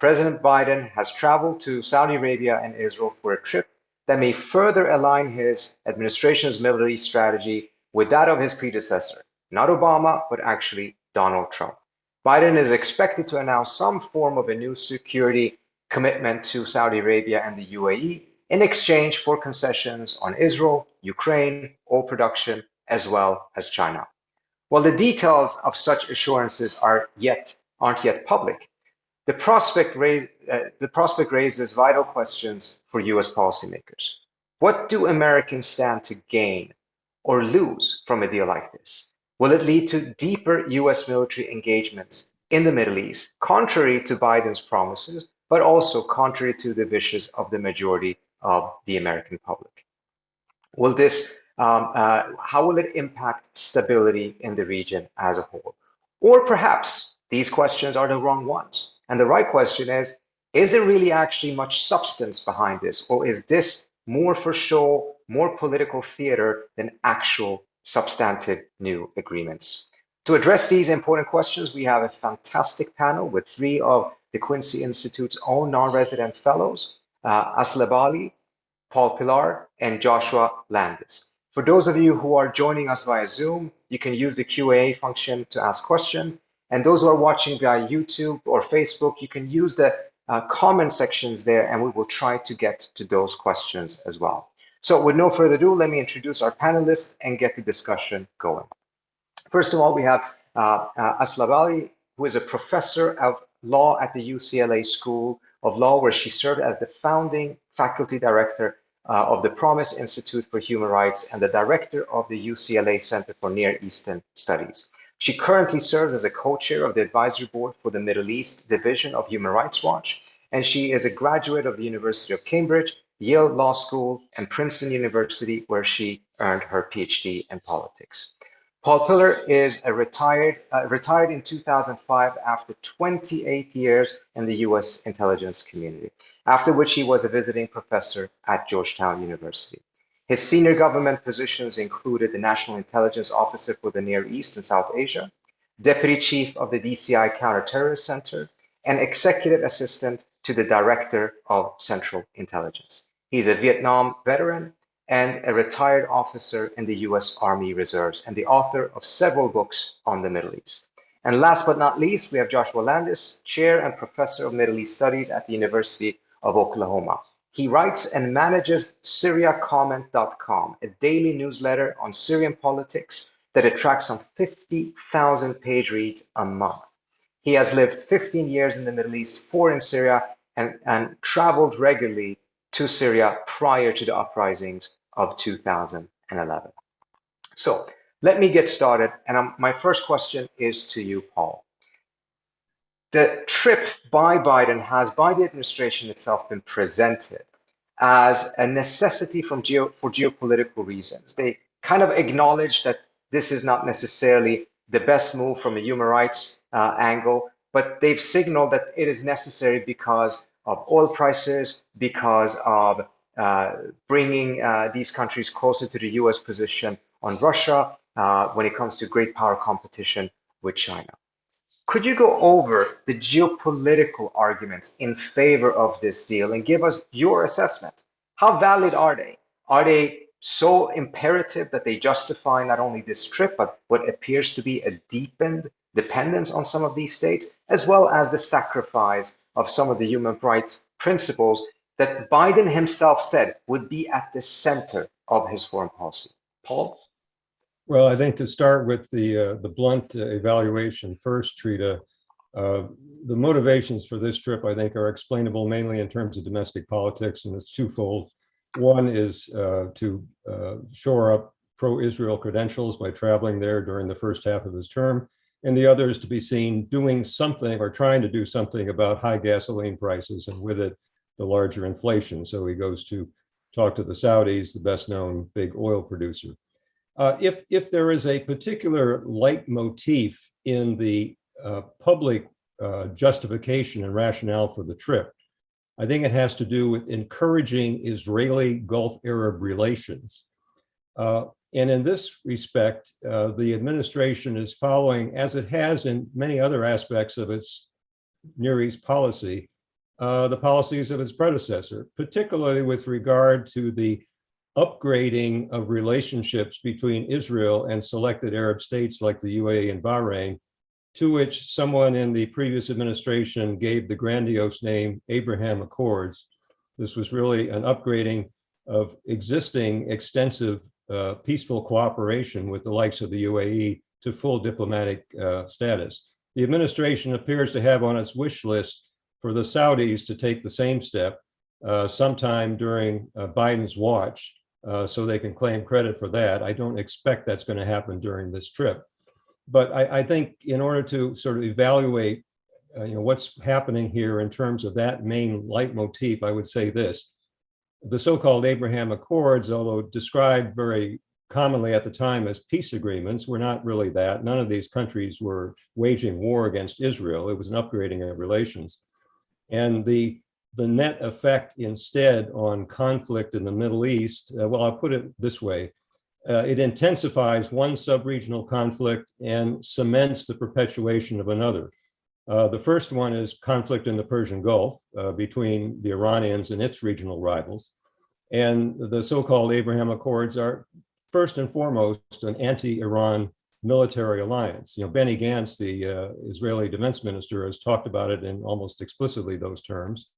President Biden has traveled to Saudi Arabia and Israel for a trip that may further align his administration's Middle East strategy with that of his predecessor, not Obama, but actually Donald Trump. Biden is expected to announce some form of a new security commitment to Saudi Arabia and the UAE in exchange for concessions on Israel, Ukraine, oil production, as well as China. While the details of such assurances aren't yet public, the prospect raises vital questions for US policymakers. What do Americans stand to gain or lose from a deal like this? Will it lead to deeper US military engagements in the Middle East, contrary to Biden's promises, but also contrary to the wishes of the majority of the American public? How will it impact stability in the region as a whole? Or perhaps these questions are the wrong ones. And the right question is there really actually much substance behind this? Or is this more for show, more political theater than actual substantive new agreements? To address these important questions, we have a fantastic panel with three of the Quincy Institute's own non-resident fellows, Aslab Ali, Paul Pilar, and Joshua Landis. For those of you who are joining us via Zoom, you can use the Q&A function to ask questions. And those who are watching via YouTube or Facebook, you can use the comment sections there, and we will try to get to those questions as well. So with no further ado, let me introduce our panelists and get the discussion going. First of all, we have Aslab Ali, who is a professor of law at the UCLA School of Law, where she served as the founding faculty director of the Promise Institute for Human Rights and the director of the UCLA Center for Near Eastern Studies. She currently serves as a co-chair of the advisory board for the Middle East Division of Human Rights Watch, and she is a graduate of the University of Cambridge, Yale Law School, and Princeton University, where she earned her PhD in politics. Paul Pilar is retired in 2005 after 28 years in the U.S. intelligence community, after which he was a visiting professor at Georgetown University. His senior government positions included the National Intelligence Officer for the Near East and South Asia, Deputy Chief of the DCI Counterterrorist Center, and Executive Assistant to the Director of Central Intelligence. He's a Vietnam veteran and a retired officer in the U.S. Army Reserves and the author of several books on the Middle East. And last but not least, we have Joshua Landis, Chair and Professor of Middle East Studies at the University of Oklahoma. He writes and manages SyriaComment.com, a daily newsletter on Syrian politics that attracts some 50,000 page reads a month. He has lived 15 years in the Middle East, 4 in Syria, and traveled regularly to Syria prior to the uprisings of 2011. So let me get started. And my first question is to you, Paul. The trip by Biden has, by the administration itself, been presented as a necessity for geopolitical reasons. They kind of acknowledge that this is not necessarily the best move from a human rights angle, but they've signaled that it is necessary because of oil prices, because of bringing these countries closer to the US position on Russia when it comes to great power competition with China. Could you go over the geopolitical arguments in favor of this deal and give us your assessment? How valid are they? Are they so imperative that they justify not only this trip, but what appears to be a deepened dependence on some of these states, as well as the sacrifice of some of the human rights principles that Biden himself said would be at the center of his foreign policy? Paul? Well, I think to start with the blunt evaluation first, Trita, the motivations for this trip, I think, are explainable mainly in terms of domestic politics, and it's twofold. One is to shore up pro-Israel credentials by traveling there during the first half of his term, and the other is to be seen doing something or trying to do something about high gasoline prices and with it, the larger inflation. So he goes to talk to the Saudis, the best known big oil producer. If there is a particular leitmotif in the public justification and rationale for the trip, I think it has to do with encouraging Israeli Gulf Arab relations. And in this respect, the administration is following, as it has in many other aspects of its Near East policy, the policies of its predecessor, particularly with regard to the upgrading of relationships between Israel and selected Arab states like the U.A.E. and Bahrain, to which someone in the previous administration gave the grandiose name Abraham Accords. This was really an upgrading of existing extensive peaceful cooperation with the likes of the U.A.E. to full diplomatic status. The administration appears to have on its wish list for the Saudis to take the same step sometime during Biden's watch, so they can claim credit for that. I don't expect that's going to happen during this trip. But I think in order to sort of evaluate what's happening here in terms of that main leitmotif, I would say this. The so-called Abraham Accords, although described very commonly at the time as peace agreements, were not really that. None of these countries were waging war against Israel. It was an upgrading of relations. And the net effect instead on conflict in the Middle East, well, I'll put it this way. It intensifies one sub-regional conflict and cements the perpetuation of another. The first one is conflict in the Persian Gulf between the Iranians and its regional rivals. And the so-called Abraham Accords are first and foremost an anti-Iran military alliance. Benny Gantz, the Israeli defense minister, has talked about it in almost explicitly those terms.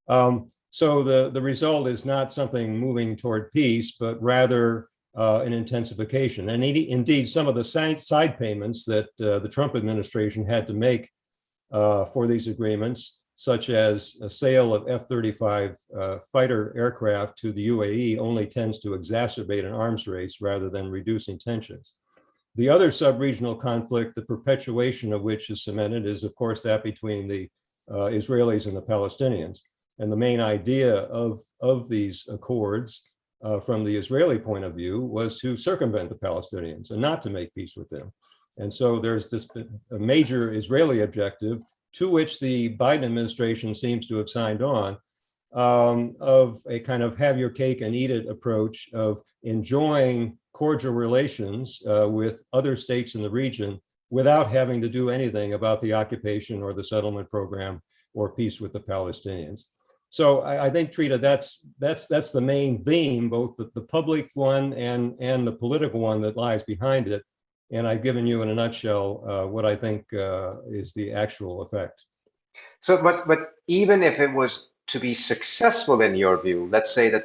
So the result is not something moving toward peace, but rather an intensification. And indeed, some of the side payments that the Trump administration had to make for these agreements, such as a sale of F-35 fighter aircraft to the U.A.E., only tends to exacerbate an arms race rather than reducing tensions. The other sub-regional conflict, the perpetuation of which is cemented, is of course that between the Israelis and the Palestinians. And the main idea of these accords from the Israeli point of view was to circumvent the Palestinians and not to make peace with them. And so there's this a major Israeli objective to which the Biden administration seems to have signed on, of a kind of have your cake and eat it approach of enjoying cordial relations with other states in the region without having to do anything about the occupation or the settlement program or peace with the Palestinians. So I think, Trita, that's the main theme, both the public one and the political one that lies behind it. And I've given you in a nutshell what I think is the actual effect. So, but even if it was to be successful in your view, let's say that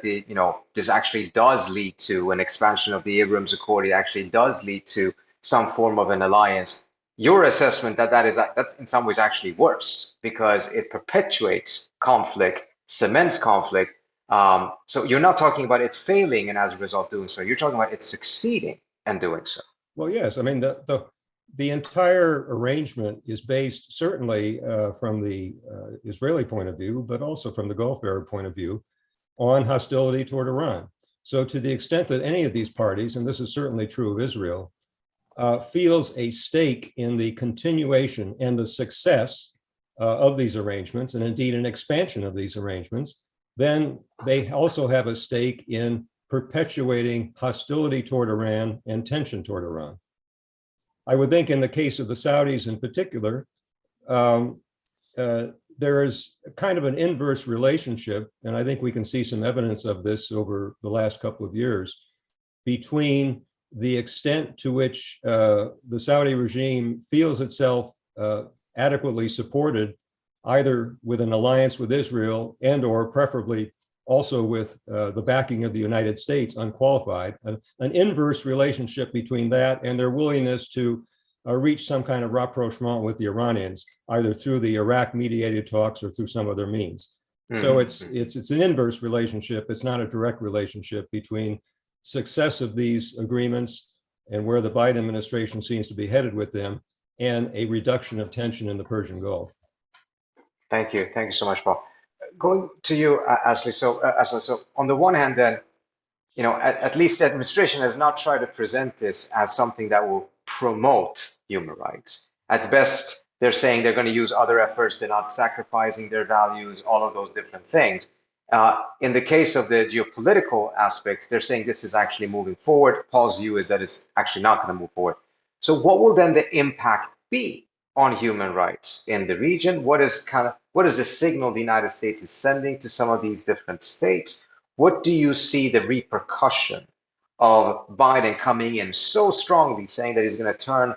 this actually does lead to an expansion of the Abraham Accord, it actually does lead to some form of an alliance. Your assessment that's in some ways actually worse because it perpetuates conflict, cements conflict. So you're not talking about it failing and as a result doing so. You're talking about it succeeding and doing so. Well, yes. I mean, the entire arrangement is based certainly from the Israeli point of view, but also from the Gulf Arab point of view, on hostility toward Iran. So to the extent that any of these parties, and this is certainly true of Israel, feels a stake in the continuation and the success of these arrangements, and indeed an expansion of these arrangements, then they also have a stake in perpetuating hostility toward Iran and tension toward Iran. I would think in the case of the Saudis in particular, there is kind of an inverse relationship, and I think we can see some evidence of this over the last couple of years, between the extent to which the Saudi regime feels itself adequately supported, either with an alliance with Israel and or preferably also with the backing of the United States, unqualified, an inverse relationship between that and their willingness to reach some kind of rapprochement with the Iranians, either through the Iraq mediated talks or through some other means. Mm-hmm. So it's an inverse relationship. It's not a direct relationship between success of these agreements and where the Biden administration seems to be headed with them and a reduction of tension in the Persian Gulf. Thank you. Thank you so much, Paul. Going to you, Ashley. So on the one hand, then, at least the administration has not tried to present this as something that will promote human rights. At best, they're saying they're going to use other efforts. They're not sacrificing their values, all of those different things. In the case of the geopolitical aspects, they're saying this is actually moving forward. Paul's view is that it's actually not going to move forward. So what will then the impact be on human rights in the region? What is the signal the United States is sending to some of these different states? What do you see the repercussion of Biden coming in so strongly, saying that he's going to turn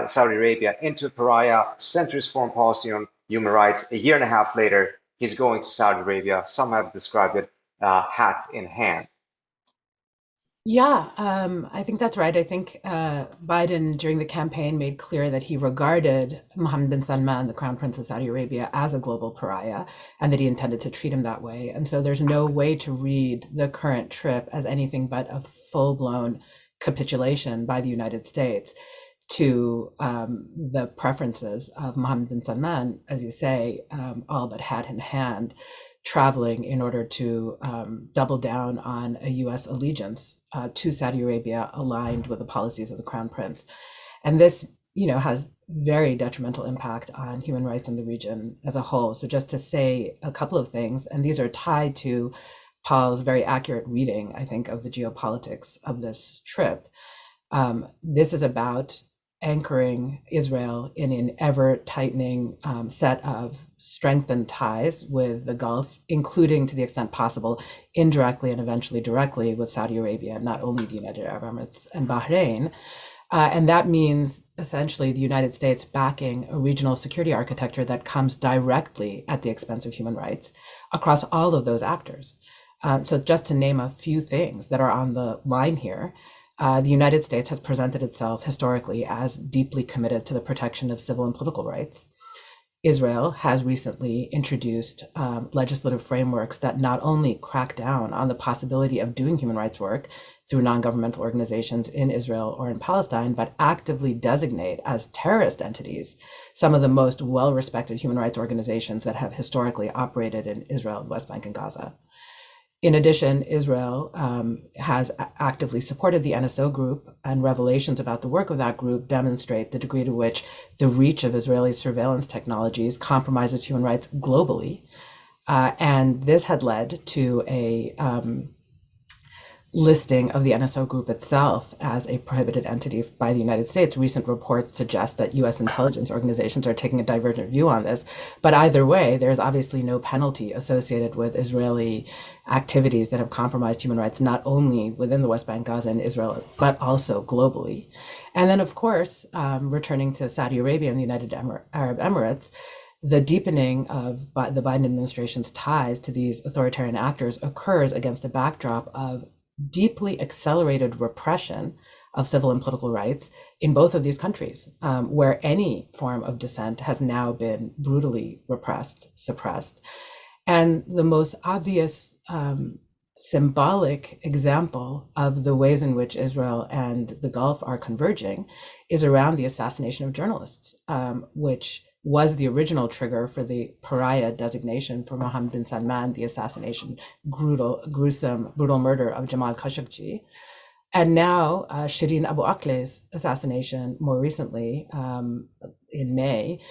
Saudi Arabia into a pariah, center his foreign policy on human rights? A year and a half later, he's going to Saudi Arabia. Some have described it hat in hand. Yeah, I think that's right. I think Biden during the campaign made clear that he regarded Mohammed bin Salman, the Crown Prince of Saudi Arabia, as a global pariah, and that he intended to treat him that way. And so there's no way to read the current trip as anything but a full-blown capitulation by the United States to the preferences of Mohammed bin Salman, as you say, all but hat in hand, traveling in order to double down on a U.S. allegiance to Saudi Arabia aligned with the policies of the Crown Prince. And this, has very detrimental impact on human rights in the region as a whole. So just to say a couple of things, and these are tied to Paul's very accurate reading, I think, of the geopolitics of this trip. This is about anchoring Israel in an ever-tightening set of strengthened ties with the Gulf, including, to the extent possible, indirectly and eventually directly with Saudi Arabia, not only the United Arab Emirates and Bahrain. And that means essentially the United States backing a regional security architecture that comes directly at the expense of human rights across all of those actors. So just to name a few things that are on the line here, the United States has presented itself historically as deeply committed to the protection of civil and political rights. Israel has recently introduced legislative frameworks that not only crack down on the possibility of doing human rights work through non-governmental organizations in Israel or in Palestine, but actively designate as terrorist entities some of the most well-respected human rights organizations that have historically operated in Israel, the West Bank, and Gaza. In addition, Israel has actively supported the NSO group, and revelations about the work of that group demonstrate the degree to which the reach of Israeli surveillance technologies compromises human rights globally. And this had led to a listing of the NSO group itself as a prohibited entity by the United States. Recent reports suggest that U.S. intelligence organizations are taking a divergent view on this. But either way, there's obviously no penalty associated with Israeli activities that have compromised human rights, not only within the West Bank, Gaza, and Israel, but also globally. And then, of course, returning to Saudi Arabia and the United Arab Emirates, the deepening of the Biden administration's ties to these authoritarian actors occurs against a backdrop of deeply accelerated repression of civil and political rights in both of these countries, where any form of dissent has now been brutally repressed, suppressed. And the most obvious symbolic example of the ways in which Israel and the Gulf are converging is around the assassination of journalists, which was the original trigger for the pariah designation for Mohammed bin Salman, the assassination, gruesome, brutal murder of Jamal Khashoggi. And now Shireen Abu Akleh's assassination more recently in May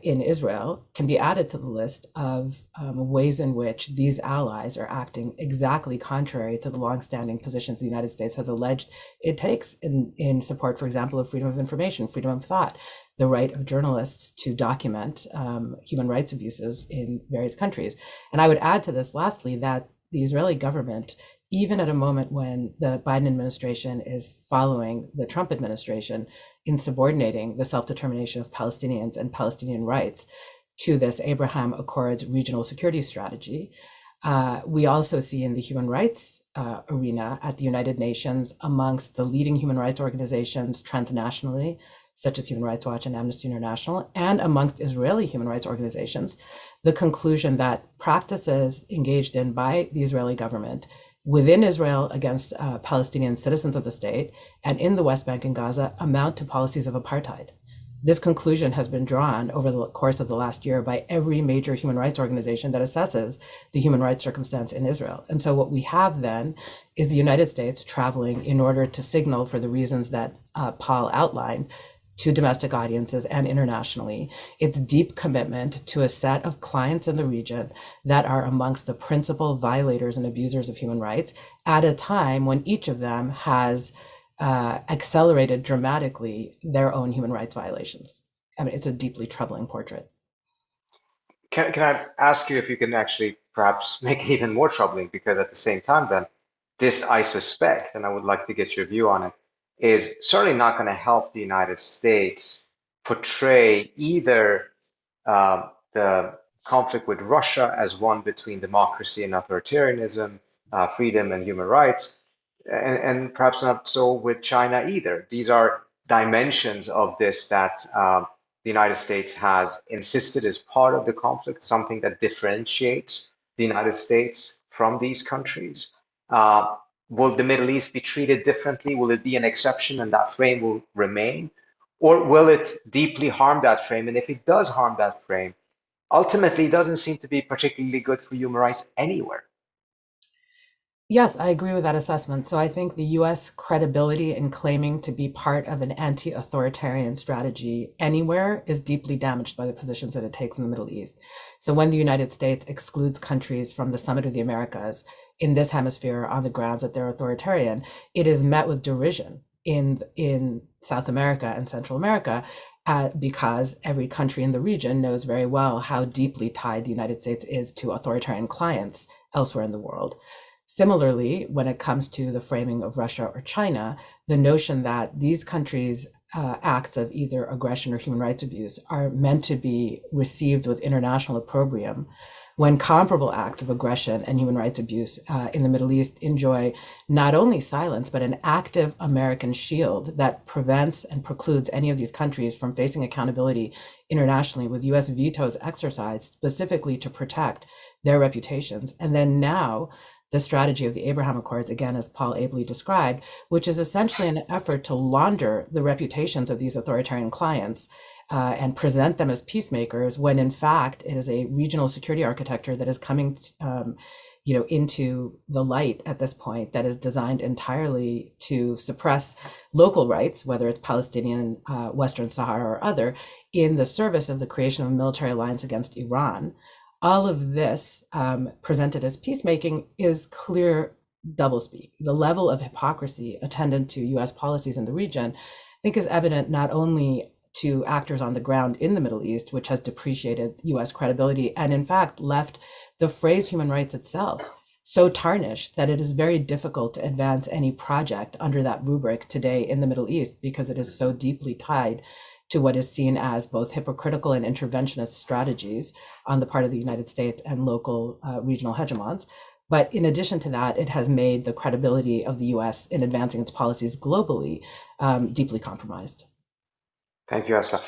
in Israel can be added to the list of ways in which these allies are acting exactly contrary to the longstanding positions the United States has alleged it takes in support, for example, of freedom of information, freedom of thought, the right of journalists to document human rights abuses in various countries. And I would add to this, lastly, that the Israeli government, even at a moment when the Biden administration is following the Trump administration in subordinating the self-determination of Palestinians and Palestinian rights to this Abraham Accords regional security strategy, we also see in the human rights arena at the United Nations, amongst the leading human rights organizations transnationally, such as Human Rights Watch and Amnesty International, and amongst Israeli human rights organizations, the conclusion that practices engaged in by the Israeli government within Israel against Palestinian citizens of the state and in the West Bank and Gaza amount to policies of apartheid. This conclusion has been drawn over the course of the last year by every major human rights organization that assesses the human rights circumstance in Israel. And so what we have then is the United States traveling in order to signal, for the reasons that Paul outlined, to domestic audiences and internationally, its deep commitment to a set of clients in the region that are amongst the principal violators and abusers of human rights at a time when each of them has accelerated dramatically their own human rights violations. I mean, it's a deeply troubling portrait. Can I ask you if you can actually perhaps make it even more troubling? Because at the same time, then, this I suspect, and I would like to get your view on it, is certainly not going to help the United States portray either the conflict with Russia as one between democracy and authoritarianism, freedom and human rights, and perhaps not so with China either. These are dimensions of this that the United States has insisted is part of the conflict, something that differentiates the United States from these countries. Will the Middle East be treated differently? Will it be an exception and that frame will remain? Or will it deeply harm that frame? And if it does harm that frame, ultimately it doesn't seem to be particularly good for human rights anywhere. Yes, I agree with that assessment. So I think the US credibility in claiming to be part of an anti-authoritarian strategy anywhere is deeply damaged by the positions that it takes in the Middle East. So when the United States excludes countries from the Summit of the Americas in this hemisphere on the grounds that they're authoritarian, it is met with derision in South America and Central America, because every country in the region knows very well how deeply tied the United States is to authoritarian clients elsewhere in the world. Similarly, when it comes to the framing of Russia or China, the notion that these countries' acts of either aggression or human rights abuse are meant to be received with international opprobrium, when comparable acts of aggression and human rights abuse in the Middle East enjoy not only silence, but an active American shield that prevents and precludes any of these countries from facing accountability internationally, with US vetoes exercised specifically to protect their reputations. And then now, the strategy of the Abraham Accords, again, as Paul ably described, which is essentially an effort to launder the reputations of these authoritarian clients and present them as peacemakers, when in fact it is a regional security architecture that is coming into the light at this point, that is designed entirely to suppress local rights, whether it's Palestinian, Western Sahara or other, in the service of the creation of a military alliance against Iran. All of this presented as peacemaking is clear doublespeak. The level of hypocrisy attendant to US policies in the region, I think, is evident not only to actors on the ground in the Middle East, which has depreciated US credibility and in fact left the phrase human rights itself so tarnished that it is very difficult to advance any project under that rubric today in the Middle East, because it is so deeply tied to what is seen as both hypocritical and interventionist strategies on the part of the United States and local regional hegemons. But in addition to that, it has made the credibility of the US in advancing its policies globally deeply compromised. Thank you, Asa.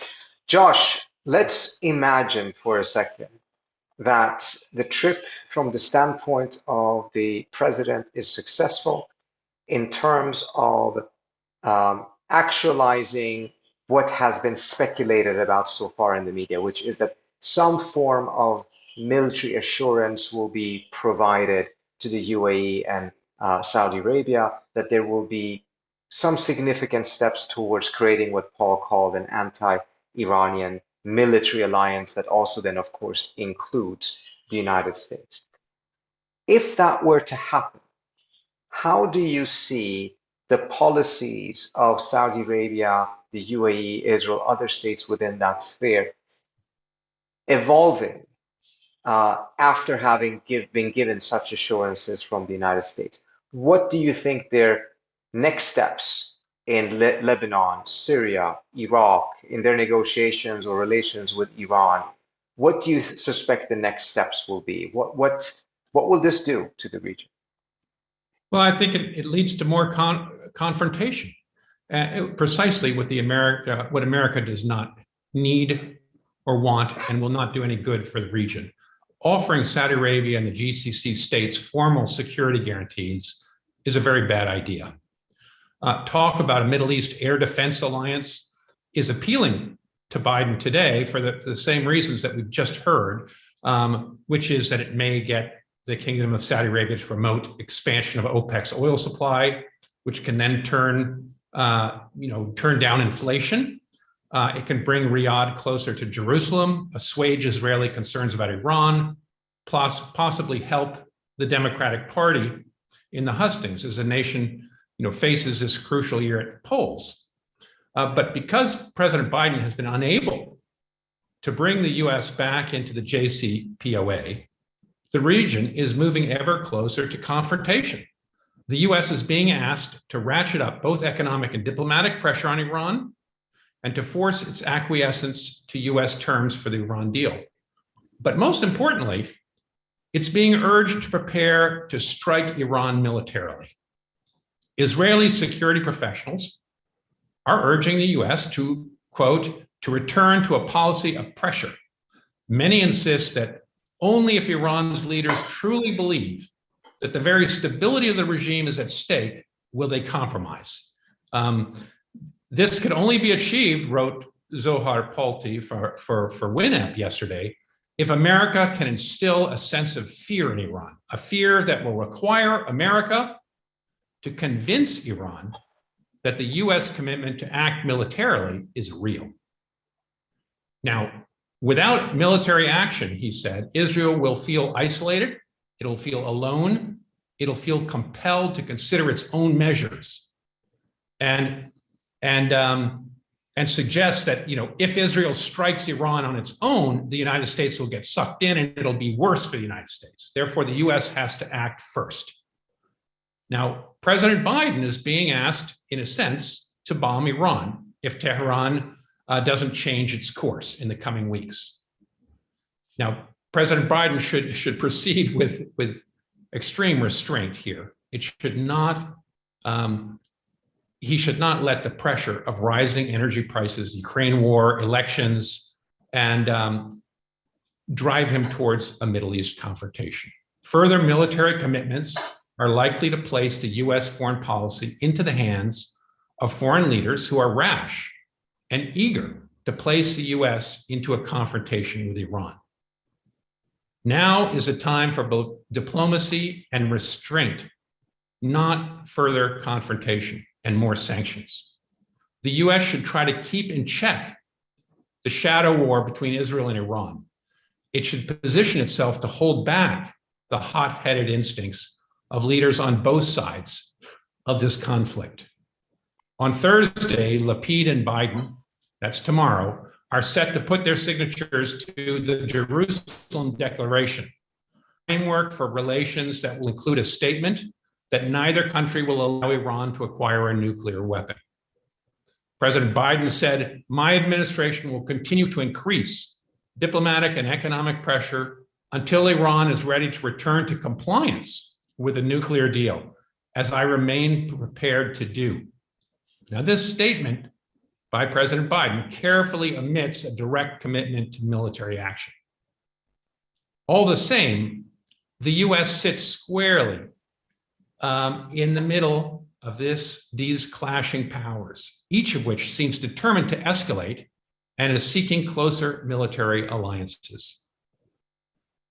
Josh, let's imagine for a second that the trip from the standpoint of the president is successful in terms of actualizing what has been speculated about so far in the media, which is that some form of military assurance will be provided to the U.A.E. and Saudi Arabia, that there will be some significant steps towards creating what Paul called an anti-Iranian military alliance that also then, of course, includes the United States. If that were to happen, how do you see the policies of Saudi Arabia, the U.A.E., Israel, other states within that sphere evolving after having been given such assurances from the United States? What do you think their next steps in Lebanon, Syria, Iraq, in their negotiations or relations with Iran? What do you suspect the next steps will be? What will this do to the region? Well, I think it leads to more confrontation, precisely with what America does not need or want and will not do any good for the region. Offering Saudi Arabia and the GCC states formal security guarantees is a very bad idea. Talk about a Middle East air defense alliance is appealing to Biden today for the same reasons that we've just heard, which is that it may get the Kingdom of Saudi Arabia to promote expansion of OPEC's oil supply, which can then turn down inflation. It can bring Riyadh closer to Jerusalem, assuage Israeli concerns about Iran, plus possibly help the Democratic Party in the hustings as the nation faces this crucial year at the polls. But because President Biden has been unable to bring the US back into the JCPOA, the region is moving ever closer to confrontation. The US is being asked to ratchet up both economic and diplomatic pressure on Iran and to force its acquiescence to US terms for the Iran deal. But most importantly, it's being urged to prepare to strike Iran militarily. Israeli security professionals are urging the US to, quote, to return to a policy of pressure. Many insist that only if Iran's leaders truly believe that the very stability of the regime is at stake will they compromise. This can only be achieved, wrote Zohar Palti for WINEP yesterday, if America can instill a sense of fear in Iran, a fear that will require America to convince Iran that the US commitment to act militarily is real. Now, without military action, he said, Israel will feel isolated, it'll feel alone, it'll feel compelled to consider its own measures, and suggests that, if Israel strikes Iran on its own, the United States will get sucked in and it'll be worse for the United States. Therefore, the US has to act first. Now, President Biden is being asked, in a sense, to bomb Iran if Tehran doesn't change its course in the coming weeks. Now, President Biden should proceed with extreme restraint here. It should not, he should not let the pressure of rising energy prices, Ukraine war, elections, and drive him towards a Middle East confrontation. Further military commitments are likely to place the US foreign policy into the hands of foreign leaders who are rash and eager to place the US into a confrontation with Iran. Now is a time for both diplomacy and restraint, not further confrontation and more sanctions. The US should try to keep in check the shadow war between Israel and Iran. It should position itself to hold back the hot-headed instincts of leaders on both sides of this conflict. On Thursday, Lapid and Biden, that's tomorrow, are set to put their signatures to the Jerusalem Declaration, a framework for relations that will include a statement that neither country will allow Iran to acquire a nuclear weapon. President Biden said, "My administration will continue to increase diplomatic and economic pressure until Iran is ready to return to compliance with a nuclear deal, as I remain prepared to do." Now, this statement by President Biden carefully omits a direct commitment to military action. All the same, the US sits squarely in the middle of these clashing powers, each of which seems determined to escalate and is seeking closer military alliances.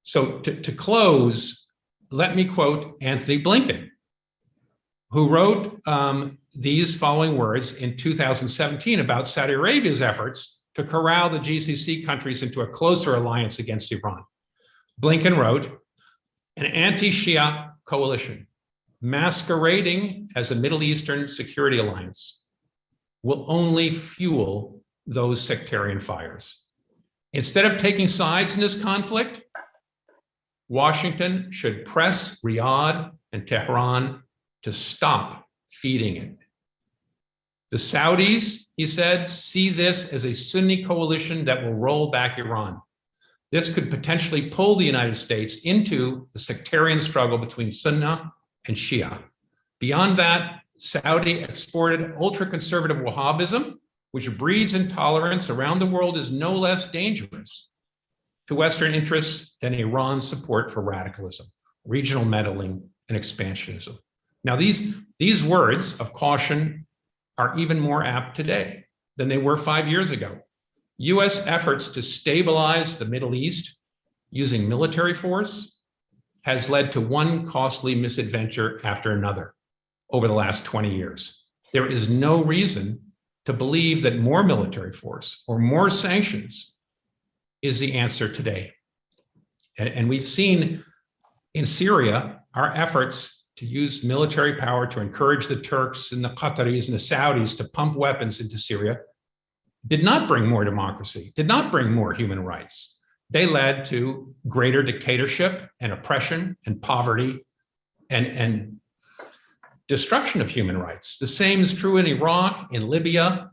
So to close, let me quote Anthony Blinken, who wrote these following words in 2017 about Saudi Arabia's efforts to corral the GCC countries into a closer alliance against Iran. Blinken wrote, "An anti-Shia coalition masquerading as a Middle Eastern security alliance will only fuel those sectarian fires. Instead of taking sides in this conflict, Washington should press Riyadh and Tehran to stop feeding it. The Saudis," he said, "see this as a Sunni coalition that will roll back Iran. This could potentially pull the United States into the sectarian struggle between Sunni and Shia. Beyond that, Saudi exported ultra-conservative Wahhabism, which breeds intolerance around the world, is no less dangerous to Western interests than Iran's support for radicalism, regional meddling, and expansionism." Now, these words of caution are even more apt today than they were 5 years ago. US efforts to stabilize the Middle East using military force has led to one costly misadventure after another over the last 20 years. There is no reason to believe that more military force or more sanctions is the answer today. And we've seen in Syria our efforts to use military power to encourage the Turks and the Qataris and the Saudis to pump weapons into Syria did not bring more democracy, did not bring more human rights. They led to greater dictatorship and oppression and poverty and destruction of human rights. The same is true in Iraq, in Libya.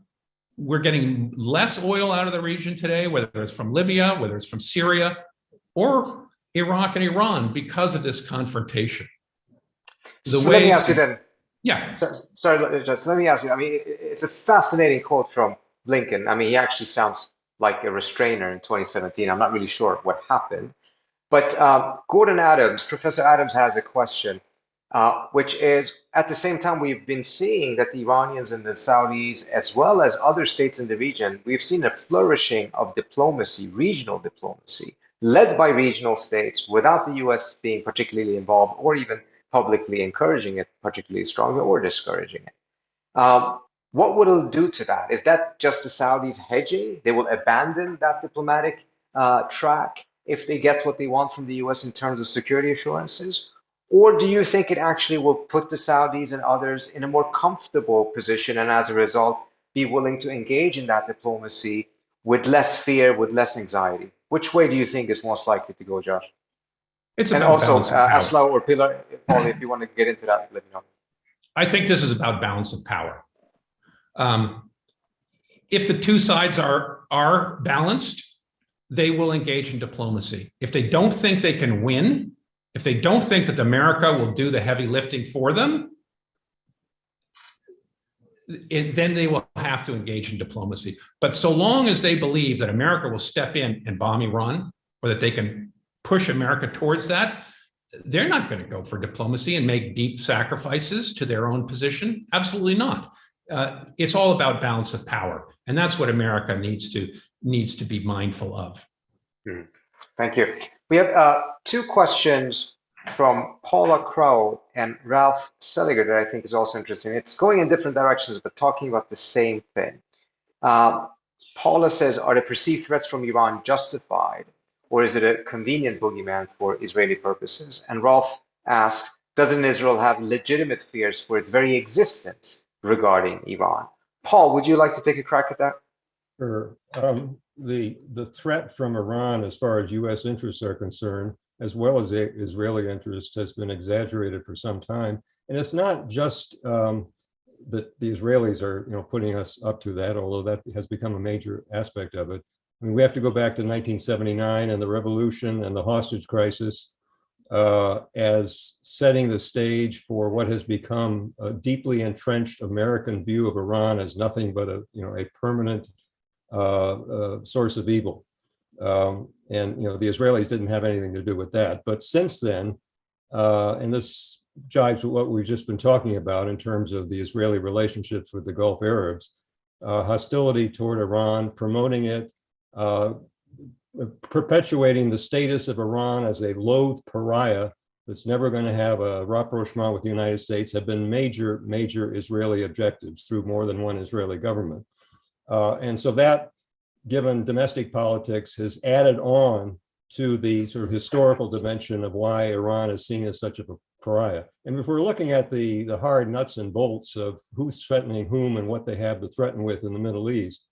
We're getting less oil out of the region today, whether it's from Libya, whether it's from Syria, or Iraq and Iran, because of this confrontation. Let me ask you then. Yeah. Sorry, just let me ask you. I mean, it's a fascinating quote from Blinken. I mean, he actually sounds like a restrainer in 2017. I'm not really sure what happened. But Gordon Adams, Professor Adams has a question, which is, at the same time, we've been seeing that the Iranians and the Saudis, as well as other states in the region, we've seen a flourishing of diplomacy, regional diplomacy, led by regional states, without the US being particularly involved or even publicly encouraging it particularly strongly or discouraging it. What will it do to that? Is that just the Saudis hedging? They will abandon that diplomatic track if they get what they want from the US in terms of security assurances? Or do you think it actually will put the Saudis and others in a more comfortable position and as a result be willing to engage in that diplomacy with less fear, with less anxiety? Which way do you think is most likely to go, Josh? It's and about also, Asla or Pilar, Paul, if you want to get into that, let me know. I think this is about balance of power. If the two sides are balanced, they will engage in diplomacy. If they don't think they can win, if they don't think that America will do the heavy lifting for them, then they will have to engage in diplomacy. But so long as they believe that America will step in and bomb Iran, or that they can push America towards that, they're not going to go for diplomacy and make deep sacrifices to their own position. Absolutely not. It's all about balance of power, and that's what America needs to be mindful of. Thank you. We have two questions from Paula Crow and Ralph Seliger that I think is also interesting. It's going in different directions, but talking about the same thing. Paula says, are the perceived threats from Iran justified, or is it a convenient boogeyman for Israeli purposes? And Ralph asks, doesn't Israel have legitimate fears for its very existence regarding Iran? Paul, would you like to take a crack at that? Sure. The threat from Iran, as far as U.S. interests are concerned, as well as Israeli interests, has been exaggerated for some time. And it's not just that the Israelis are, putting us up to that, although that has become a major aspect of it. I mean, we have to go back to 1979 and the revolution and the hostage crisis as setting the stage for what has become a deeply entrenched American view of Iran as nothing but a permanent source of evil. And the Israelis didn't have anything to do with that. But since then, and this jives with what we've just been talking about in terms of the Israeli relationships with the Gulf Arabs, hostility toward Iran, promoting it, perpetuating the status of Iran as a loathed pariah that's never going to have a rapprochement with the United States have been major Israeli objectives through more than one Israeli government. And so that, given domestic politics, has added on to the sort of historical dimension of why Iran is seen as such a pariah. And if we're looking at the hard nuts and bolts of who's threatening whom and what they have to threaten with in the Middle East,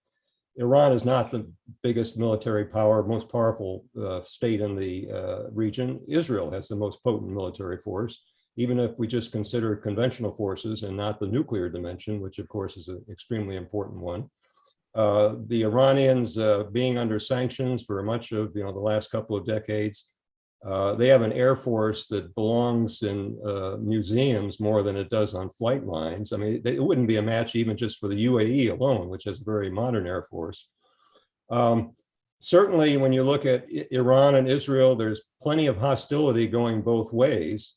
Iran is not the biggest military power, most powerful state in the region. Israel has the most potent military force, even if we just consider conventional forces and not the nuclear dimension, which of course is an extremely important one. The Iranians being under sanctions for much of the last couple of decades, they have an air force that belongs in museums more than it does on flight lines. I mean, it wouldn't be a match even just for the U.A.E. alone, which has a very modern air force. Certainly, when you look at Iran and Israel, there's plenty of hostility going both ways.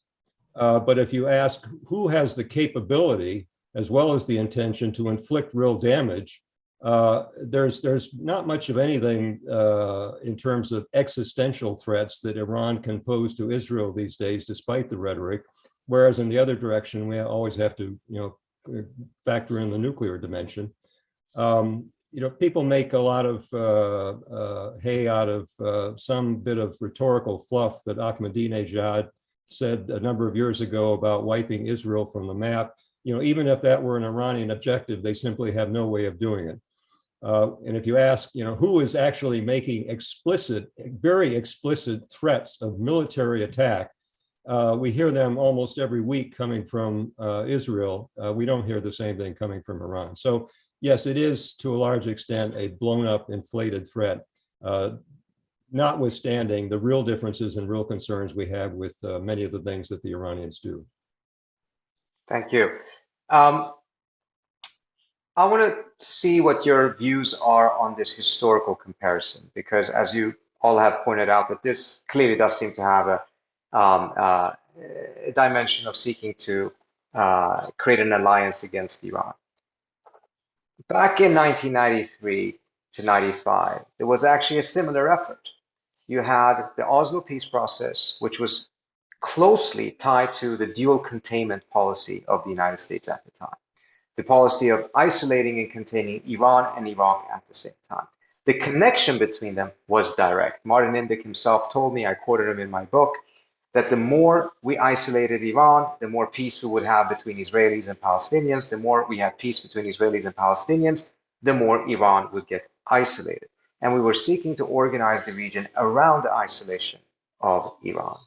But if you ask who has the capability as well as the intention to inflict real damage, there's not much of anything in terms of existential threats that Iran can pose to Israel these days, despite the rhetoric. Whereas in the other direction, we always have to, factor in the nuclear dimension. People make a lot of hay out of some bit of rhetorical fluff that Ahmadinejad said a number of years ago about wiping Israel from the map. Even if that were an Iranian objective, they simply have no way of doing it. And if you ask, who is actually making explicit, very explicit threats of military attack, we hear them almost every week coming from Israel. We don't hear the same thing coming from Iran. So yes, it is to a large extent a blown up, inflated threat, notwithstanding the real differences and real concerns we have with many of the things that the Iranians do. Thank you. I want to see what your views are on this historical comparison, because as you all have pointed out, that this clearly does seem to have a dimension of seeking to create an alliance against Iran. Back in 1993 to 95, there was actually a similar effort. You had the Oslo peace process, which was closely tied to the dual containment policy of the United States at the time. The policy of isolating and containing Iran and Iraq at the same time. The connection between them was direct. Martin Indyk himself told me, I quoted him in my book, that the more we isolated Iran, the more peace we would have between Israelis and Palestinians. The more we have peace between Israelis and Palestinians, the more Iran would get isolated. And we were seeking to organize the region around the isolation of Iran.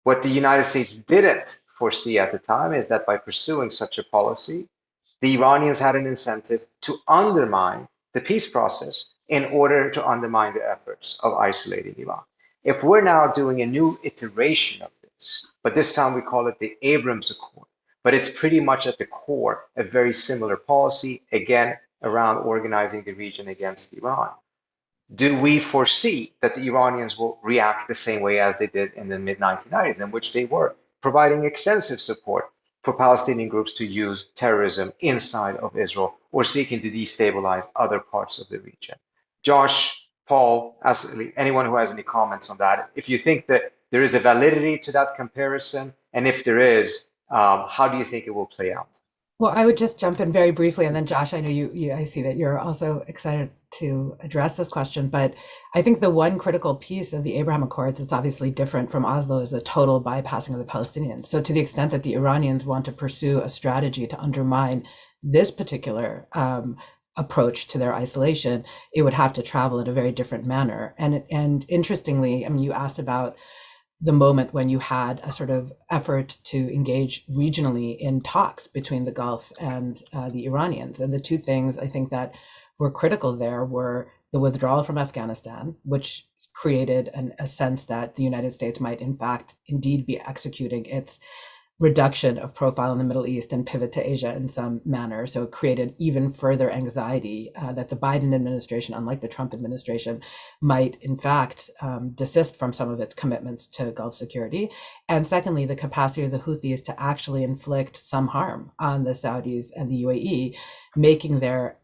What the United States didn't foresee at the time is that by pursuing such a policy, the Iranians had an incentive to undermine the peace process in order to undermine the efforts of isolating Iran. If we're now doing a new iteration of this, but this time we call it the Abrams Accord, but it's pretty much at the core a very similar policy, again, around organizing the region against Iran. Do we foresee that the Iranians will react the same way as they did in the mid-1990s, in which they were providing extensive support for Palestinian groups to use terrorism inside of Israel or seeking to destabilize other parts of the region? Josh, Paul, anyone who has any comments on that, if you think that there is a validity to that comparison, and if there is, how do you think it will play out? Well, I would just jump in very briefly, and then Josh, I know I see that you're also excited to address this question, but I think the one critical piece of the Abraham Accords that's obviously different from Oslo is the total bypassing of the Palestinians. So to the extent that the Iranians want to pursue a strategy to undermine this particular approach to their isolation, it would have to travel in a very different manner. And interestingly, I mean, you asked about the moment when you had a sort of effort to engage regionally in talks between the Gulf and the Iranians. And the two things I think that were critical there were the withdrawal from Afghanistan, which created a sense that the United States might in fact indeed be executing its reduction of profile in the Middle East and pivot to Asia in some manner. So it created even further anxiety that the Biden administration, unlike the Trump administration, might in fact desist from some of its commitments to Gulf security. And secondly, the capacity of the Houthis to actually inflict some harm on the Saudis and the U.A.E., making their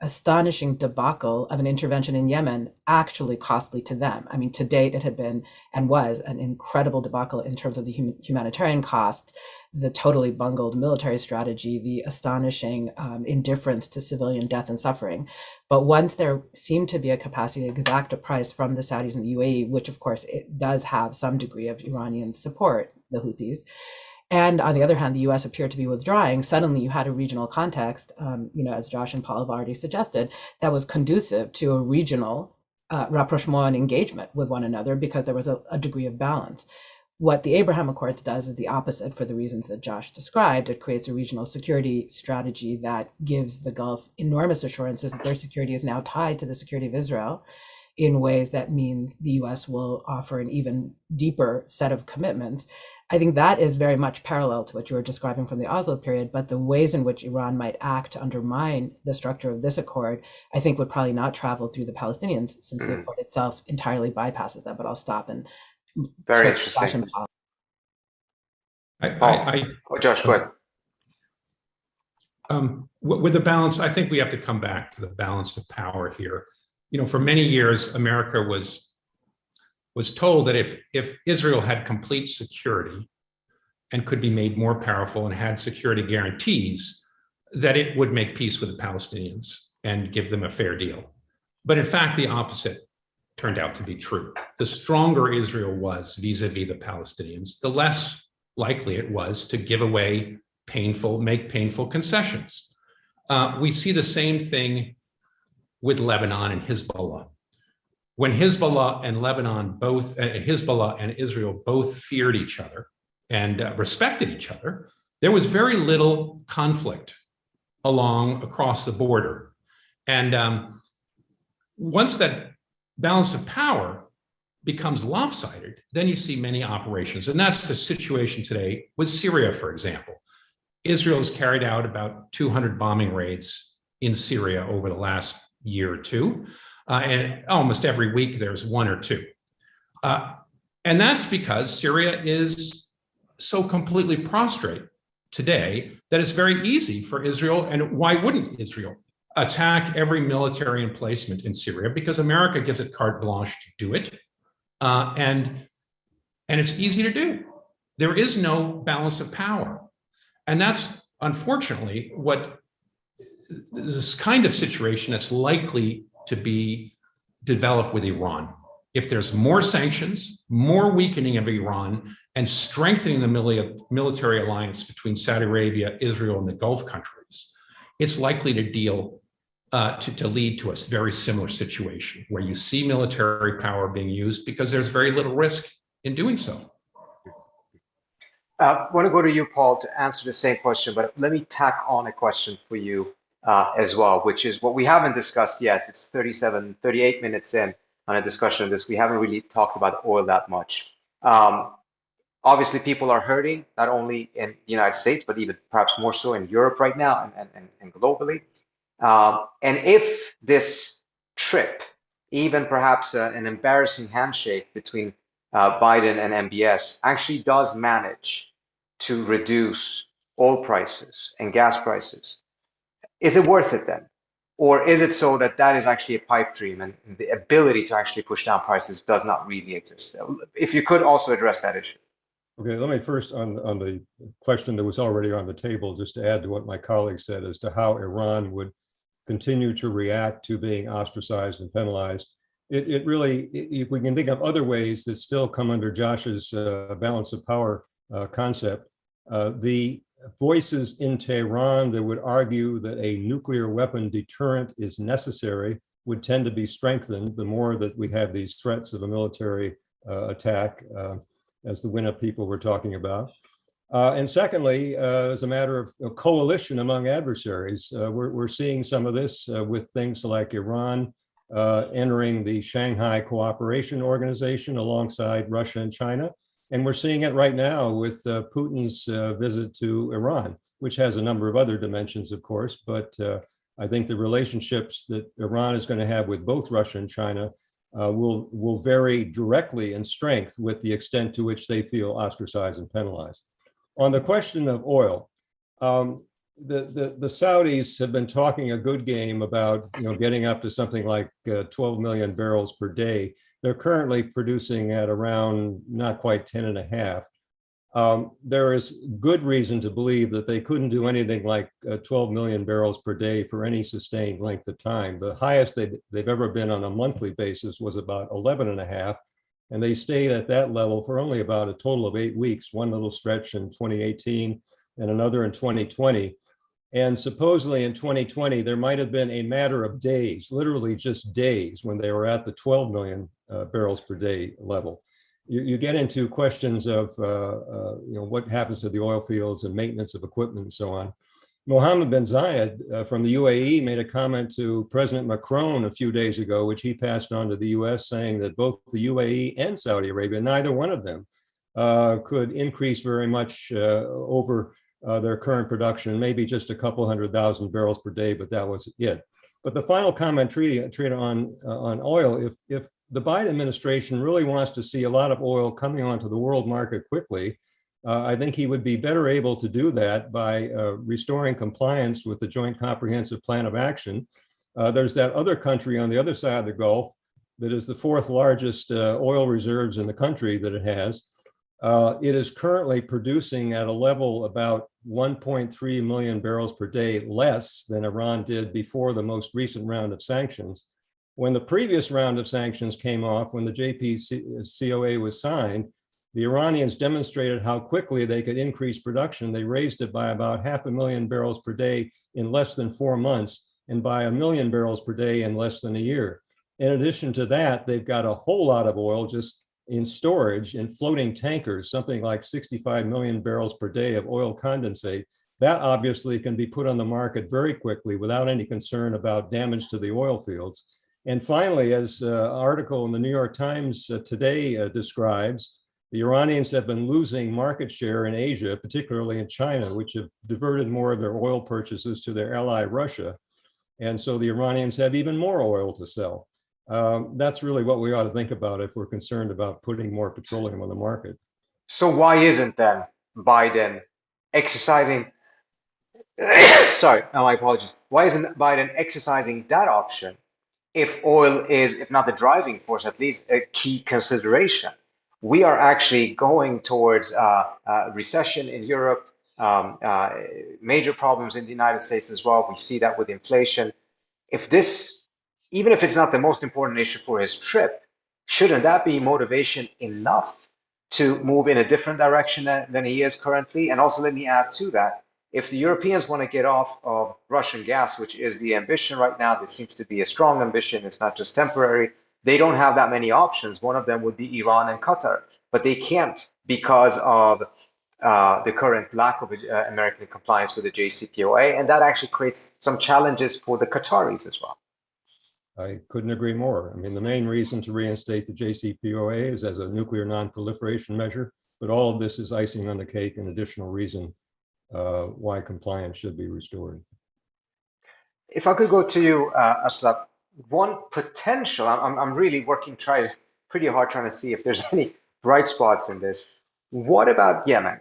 astonishing debacle of an intervention in Yemen actually costly to them. I mean, to date, it had been and was an incredible debacle in terms of the humanitarian costs, the totally bungled military strategy, the astonishing indifference to civilian death and suffering. But once there seemed to be a capacity to exact a price from the Saudis and the U.A.E., which of course it does have some degree of Iranian support, the Houthis, and on the other hand, the U.S. appeared to be withdrawing. Suddenly, you had a regional context, as Josh and Paul have already suggested, that was conducive to a regional rapprochement and engagement with one another because there was a degree of balance. What the Abraham Accords does is the opposite for the reasons that Josh described. It creates a regional security strategy that gives the Gulf enormous assurances that their security is now tied to the security of Israel in ways that mean the U.S. will offer an even deeper set of commitments. I think that is very much parallel to what you were describing from the Oslo period, but the ways in which Iran might act to undermine the structure of this accord, I think would probably not travel through the Palestinians since the accord itself entirely bypasses them. But I'll stop and very interesting. Josh, go ahead. With the balance, I think we have to come back to the balance of power here. For many years, America was told that if Israel had complete security and could be made more powerful and had security guarantees, that it would make peace with the Palestinians and give them a fair deal. But in fact, the opposite turned out to be true. The stronger Israel was vis-a-vis the Palestinians, the less likely it was to give away make painful concessions. We see the same thing with Lebanon and Hezbollah. When Hezbollah and Lebanon both, Hezbollah and Israel both feared each other and respected each other, there was very little conflict across the border. And once that balance of power becomes lopsided, then you see many operations. And that's the situation today with Syria, for example. Israel has carried out about 200 bombing raids in Syria over the last year or two. And almost every week there's one or two. And that's because Syria is so completely prostrate today that it's very easy for Israel. And why wouldn't Israel attack every military emplacement in Syria? Because America gives it carte blanche to do it. And it's easy to do. There is no balance of power. And that's unfortunately what this kind of situation that's likely to be developed with Iran. If there's more sanctions, more weakening of Iran, and strengthening the military alliance between Saudi Arabia, Israel, and the Gulf countries, it's likely to lead to a very similar situation where you see military power being used because there's very little risk in doing so. I want to go to you, Paul, to answer the same question, but let me tack on a question for you as well, which is what we haven't discussed yet. It's 38 minutes in on a discussion of this. We haven't really talked about oil that much. Obviously, people are hurting, not only in the United States, but even perhaps more so in Europe right now and globally. And if this trip, even perhaps an embarrassing handshake between Biden and MBS, actually does manage to reduce oil prices and gas prices, is it worth it then? Or is it so that that is actually a pipe dream and the ability to actually push down prices does not really exist? If you could also address that issue. Okay, let me first on the question that was already on the table, just to add to what my colleague said as to how Iran would continue to react to being ostracized and penalized. It really, we can think of other ways that still come under Josh's balance of power concept. The voices in Tehran that would argue that a nuclear weapon deterrent is necessary would tend to be strengthened the more that we have these threats of a military attack, as the WINA people were talking about. And secondly, as a matter of coalition among adversaries, we're seeing some of this with things like Iran entering the Shanghai Cooperation Organization alongside Russia and China. And we're seeing it right now with Putin's visit to Iran, which has a number of other dimensions, of course, but I think the relationships that Iran is going to have with both Russia and China will vary directly in strength with the extent to which they feel ostracized and penalized. On the question of oil, the Saudis have been talking a good game about getting up to something like 12 million barrels per day. They're currently producing at around not quite 10.5. There is good reason to believe that they couldn't do anything like 12 million barrels per day for any sustained length of time. The highest they've ever been on a monthly basis was about 11.5. And they stayed at that level for only about a total of 8 weeks, one little stretch in 2018 and another in 2020. And supposedly in 2020, there might have been a matter of days, literally just days, when they were at the 12 million barrels per day level. You get into questions of what happens to the oil fields and maintenance of equipment and so on. Mohammed bin Zayed from the U.A.E. made a comment to President Macron a few days ago, which he passed on to the U.S., saying that both the U.A.E. and Saudi Arabia, neither one of them, could increase very much over their current production, maybe just a couple 100,000 barrels per day, but that was it. But the final comment treaty on oil, if the Biden administration really wants to see a lot of oil coming onto the world market quickly, I think he would be better able to do that by restoring compliance with the Joint Comprehensive Plan of Action. There's that other country on the other side of the Gulf that is the fourth largest oil reserves in the country that it has. It is currently producing at a level about 1.3 million barrels per day less than Iran did before the most recent round of sanctions. When the previous round of sanctions came off, when the JCPOA was signed, the Iranians demonstrated how quickly they could increase production. They raised it by about 500,000 barrels per day in less than 4 months. and buy 1 million barrels per day in less than a year. In addition to that, they've got a whole lot of oil just in storage in floating tankers, something like 65 million barrels per day of oil condensate. That obviously can be put on the market very quickly without any concern about damage to the oil fields. And finally, as an article in the New York Times today describes, the Iranians have been losing market share in Asia, particularly in China, which have diverted more of their oil purchases to their ally, Russia. And so the Iranians have even more oil to sell. That's really what we ought to think about if we're concerned about putting more petroleum on the market. So why isn't then Biden exercising, sorry, no, my apologies. Why isn't Biden exercising that option if oil is, if not the driving force, at least a key consideration? We are actually going towards recession in Europe, major problems in the United States as well. We see that with inflation. If this, even if it's not the most important issue for his trip, shouldn't that be motivation enough to move in a different direction than he is currently? And also, let me add to that, if the Europeans want to get off of Russian gas, which is the ambition right now, there seems to be a strong ambition, it's not just temporary, they don't have that many options. One of them would be Iran and Qatar, but they can't because of the current lack of American compliance with the JCPOA, and that actually creates some challenges for the Qataris as well. I couldn't agree more. I mean, the main reason to reinstate the JCPOA is as a nuclear non-proliferation measure, but all of this is icing on the cake, an additional reason why compliance should be restored. If I could go to you, Ashraf, one potential, I'm really working pretty hard trying to see if there's any bright spots in this. What about Yemen?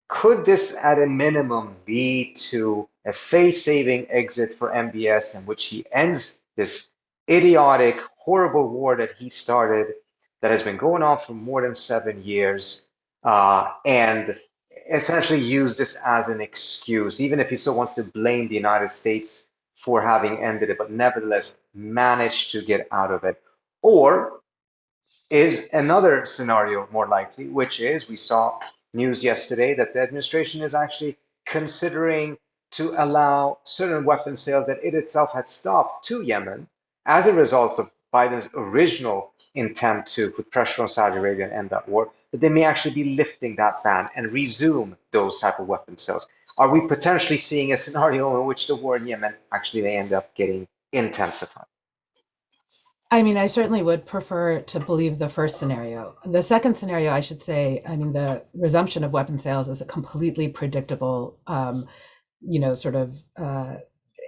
Could this at a minimum lead to a face-saving exit for MBS in which he ends this idiotic, horrible war that he started that has been going on for more than 7 years, and essentially use this as an excuse, even if he still wants to blame the United States for having ended it, but nevertheless managed to get out of it? Or is another scenario more likely, which is we saw news yesterday that the administration is actually considering to allow certain weapon sales that it itself had stopped to Yemen as a result of Biden's original intent to put pressure on Saudi Arabia and end that war, that they may actually be lifting that ban and resume those type of weapon sales. Are we potentially seeing a scenario in which the war in Yemen actually may end up getting intensified? I mean, I certainly would prefer to believe the first scenario. The second scenario, I should say, I mean, the resumption of weapon sales is a completely predictable, sort of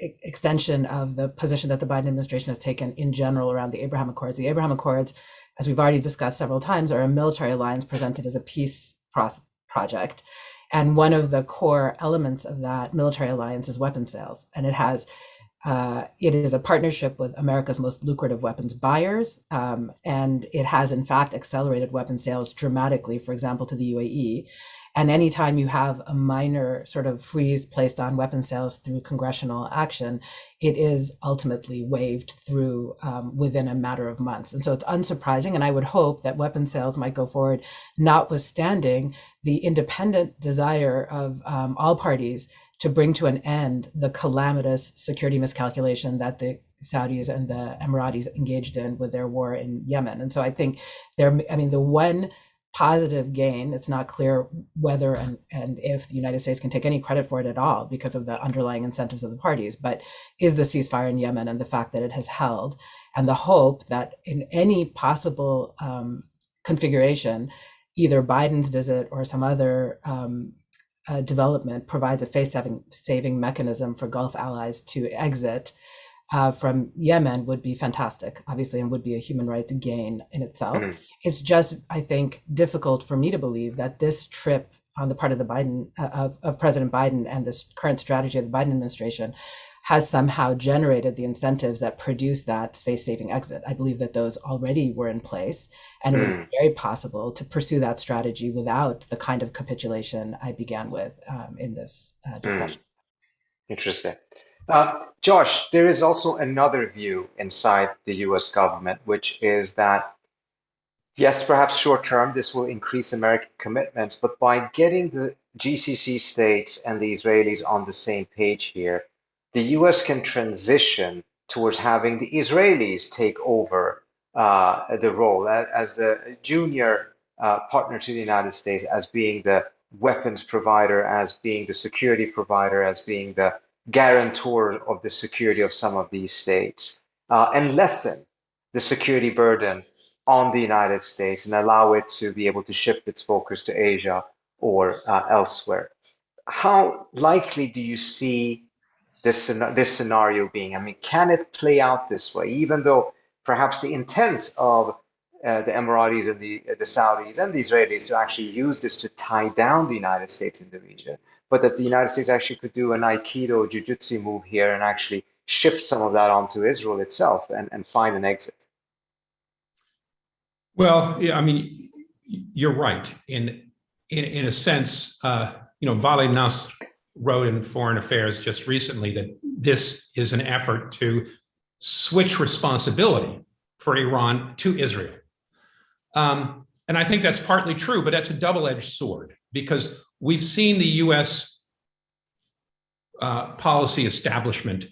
extension of the position that the Biden administration has taken in general around the Abraham Accords. The Abraham Accords, as we've already discussed several times, are a military alliance presented as a peace project. And one of the core elements of that military alliance is weapon sales. And it is a partnership with America's most lucrative weapons buyers, and it has in fact accelerated weapon sales dramatically, for example, to the U.A.E. And anytime you have a minor sort of freeze placed on weapon sales through congressional action, it is ultimately waived through within a matter of months. And so it's unsurprising, and I would hope that weapon sales might go forward, notwithstanding the independent desire of all parties to bring to an end the calamitous security miscalculation that the Saudis and the Emiratis engaged in with their war in Yemen. And so I think the one positive gain, it's not clear whether and if the United States can take any credit for it at all because of the underlying incentives of the parties, but is the ceasefire in Yemen and the fact that it has held, and the hope that in any possible configuration, either Biden's visit or some other development provides a face-saving mechanism for Gulf allies to exit from Yemen would be fantastic, obviously, and would be a human rights gain in itself. Mm-hmm. It's just, I think, difficult for me to believe that this trip on the part of the of President Biden and this current strategy of the Biden administration has somehow generated the incentives that produce that face-saving exit. I believe that those already were in place, and it would be very possible to pursue that strategy without the kind of capitulation I began with in this discussion. Interesting. Josh, there is also another view inside the US government, which is that, yes, perhaps short term, this will increase American commitments, but by getting the GCC states and the Israelis on the same page here, the US can transition towards having the Israelis take over the role as a junior partner to the United States, as being the weapons provider, as being the security provider, as being the guarantor of the security of some of these states, and lessen the security burden on the United States and allow it to be able to shift its focus to Asia or elsewhere. How likely do you see this scenario being? I mean, can it play out this way, even though perhaps the intent of the Emiratis and the Saudis and the Israelis to actually use this to tie down the United States in the region, but that the United States actually could do an Aikido Jiu-Jitsu move here and actually shift some of that onto Israel itself and find an exit? Well, yeah, I mean, you're right. In a sense, Vali Nasr wrote in Foreign Affairs just recently that this is an effort to switch responsibility for Iran to Israel. And I think that's partly true, but that's a double-edged sword, because we've seen the US policy establishment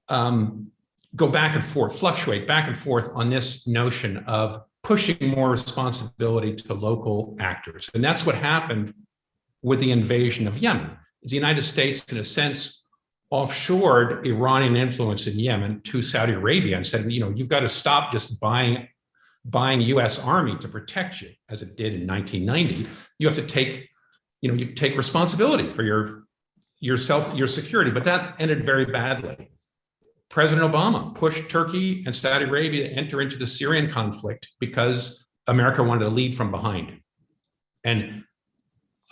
go back and forth, fluctuate back and forth on this notion of pushing more responsibility to local actors. And that's what happened with the invasion of Yemen. The United States, in a sense, offshored Iranian influence in Yemen to Saudi Arabia and said, you've got to stop just buying US Army to protect you, as it did in 1990. You have to take, you take responsibility for your security. But that ended very badly. President Obama pushed Turkey and Saudi Arabia to enter into the Syrian conflict because America wanted to lead from behind. And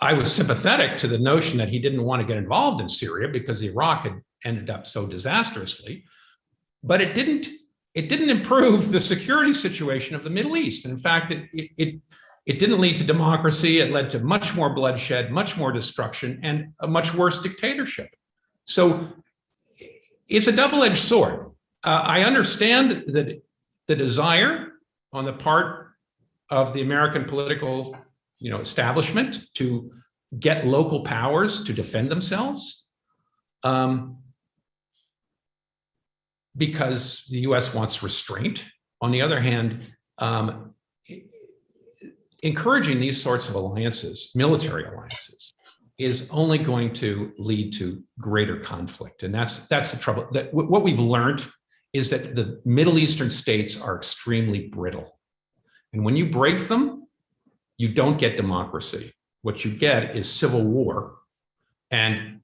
I was sympathetic to the notion that he didn't want to get involved in Syria because Iraq had ended up so disastrously, but it didn't improve the security situation of the Middle East. And in fact, it didn't lead to democracy. It led to much more bloodshed, much more destruction, and a much worse dictatorship. So it's a double-edged sword. I understand that the desire on the part of the American political establishment to get local powers to defend themselves, because the US wants restraint. On the other hand, encouraging these sorts of alliances, military alliances, is only going to lead to greater conflict. And that's the trouble. That what we've learned is that the Middle Eastern states are extremely brittle. And when you break them, you don't get democracy. What you get is civil war and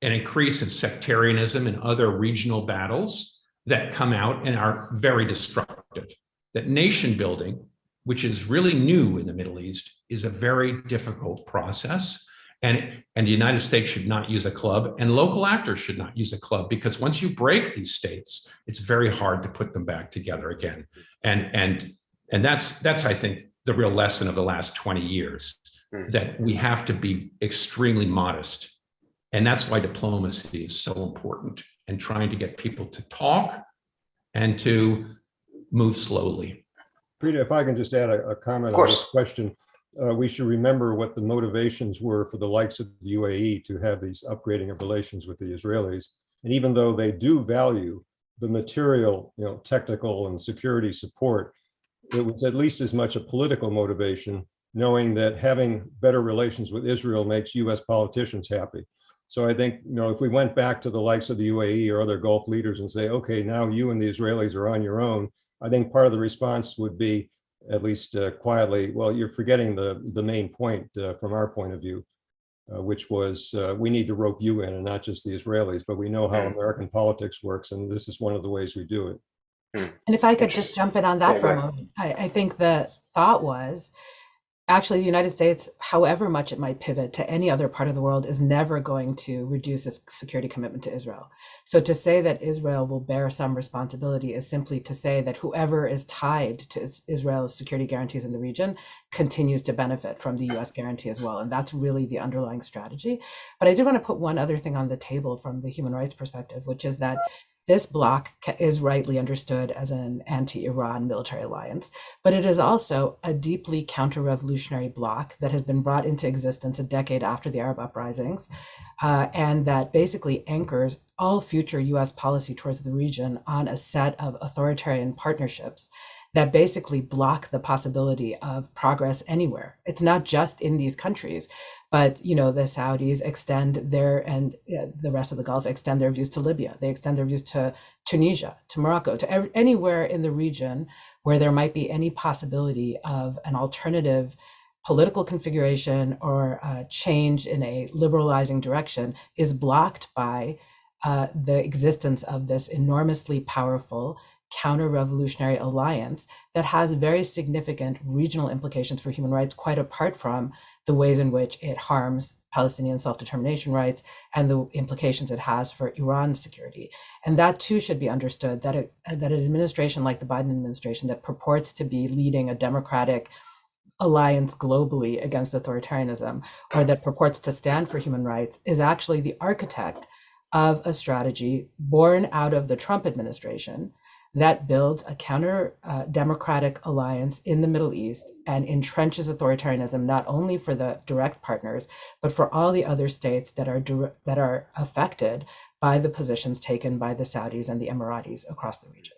an increase in sectarianism and other regional battles that come out and are very destructive. That nation building, which is really new in the Middle East, is a very difficult process. And the United States should not use a club, and local actors should not use a club, because once you break these states, it's very hard to put them back together again. And that's I think the real lesson of the last 20 years, that we have to be extremely modest. And that's why diplomacy is so important, and trying to get people to talk and to move slowly. Preeta, if I can just add a comment on this question. We should remember what the motivations were for the likes of the U.A.E. to have these upgrading of relations with the Israelis. And even though they do value the material, technical and security support, it was at least as much a political motivation, knowing that having better relations with Israel makes U.S. politicians happy. So I think, if we went back to the likes of the U.A.E. or other Gulf leaders and say, okay, now you and the Israelis are on your own, I think part of the response would be, at least quietly, well, you're forgetting the main point from our point of view, which was we need to rope you in, and not just the Israelis, but we know how American politics works, and this is one of the ways we do it. And if I could just jump in on that for a moment, I think the thought was, actually, the United States, however much it might pivot to any other part of the world, is never going to reduce its security commitment to Israel. So to say that Israel will bear some responsibility is simply to say that whoever is tied to Israel's security guarantees in the region continues to benefit from the US guarantee as well. And that's really the underlying strategy. But I did want to put one other thing on the table from the human rights perspective, which is that This bloc is rightly understood as an anti-Iran military alliance, but it is also a deeply counter-revolutionary bloc that has been brought into existence a decade after the Arab uprisings, and that basically anchors all future US policy towards the region on a set of authoritarian partnerships that basically block the possibility of progress anywhere. It's not just in these countries, but the Saudis extend and the rest of the Gulf extend their views to Libya. They extend their views to Tunisia, to Morocco, to anywhere in the region where there might be any possibility of an alternative political configuration or a change in a liberalizing direction is blocked by the existence of this enormously powerful counter-revolutionary alliance that has very significant regional implications for human rights, quite apart from the ways in which it harms Palestinian self-determination rights and the implications it has for Iran's security. And that too should be understood, that an administration like the Biden administration that purports to be leading a democratic alliance globally against authoritarianism, or that purports to stand for human rights, is actually the architect of a strategy born out of the Trump administration that builds a counter-democratic alliance in the Middle East and entrenches authoritarianism not only for the direct partners, but for all the other states that are affected by the positions taken by the Saudis and the Emiratis across the region.